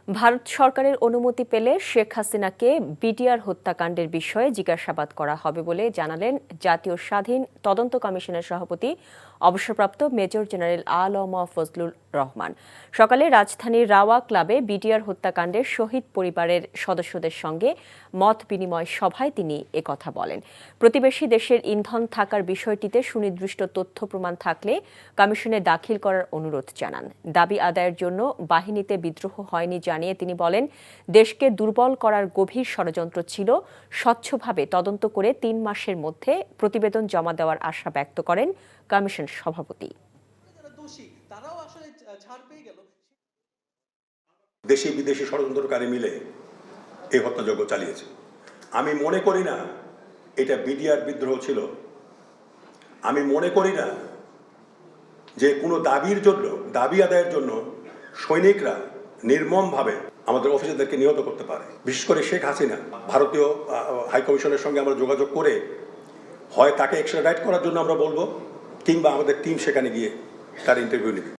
ভারত সরকারের অনুমতি পেলে শেখ হাসিনাকে বিডিআর হত্যাকাণ্ডের বিষয়ে জিজ্ঞাসাবাদ করা হবে বলে জানালেন জাতীয় স্বাধীন তদন্ত কমিশনের সভাপতি অবসরপ্রাপ্ত মেজর জেনারেল আলম ফজলুর রহমান। সকালে রাজধানীর রাওয়া ক্লাবে বিডিআর হত্যাকাণ্ডের শহীদ পরিবারের সদস্যদের সঙ্গে মত বিনিময় সভায় তিনি একথা বলেন। প্রতিবেশী দেশের ইন্ধন থাকার বিষয়টিতে সুনির্দিষ্ট তথ্য প্রমাণ থাকলে কমিশনে দাখিল করার অনুরোধ জানান। দাবি আদায়ের জন্য বাহিনীতে বিদ্রোহ হয়নি জানিয়ে তিনি বলেন, দেশকে দুর্বল করার গভীর ষড়যন্ত্র ছিল। স্বচ্ছভাবে তদন্ত করে ৩ মাসের মধ্যে প্রতিবেদন জমা দেওয়ার আশা ব্যক্ত করেন কমিশন সভাপতি। দেশি বিদেশি ষড়যন্ত্রকারী মিলে এই হত্যাযজ্ঞ চালিয়েছে। আমি মনে করি না এটা বিডিআর বিদ্রোহ ছিল। আমি মনে করি না যে কোনো দাবি আদায়ের জন্য সৈনিকরা নির্মমভাবে আমাদের অফিসারদেরকে নিহত করতে পারে। বিশেষ করে শেখ হাসিনা, ভারতীয় হাইকমিশনের সঙ্গে আমরা যোগাযোগ করে হয় তাকে এক্সট্রাডাইট করার জন্য আমরা বলবো, কিংবা আমাদের টিম সেখানে গিয়ে তার ইন্টারভিউ নেবে।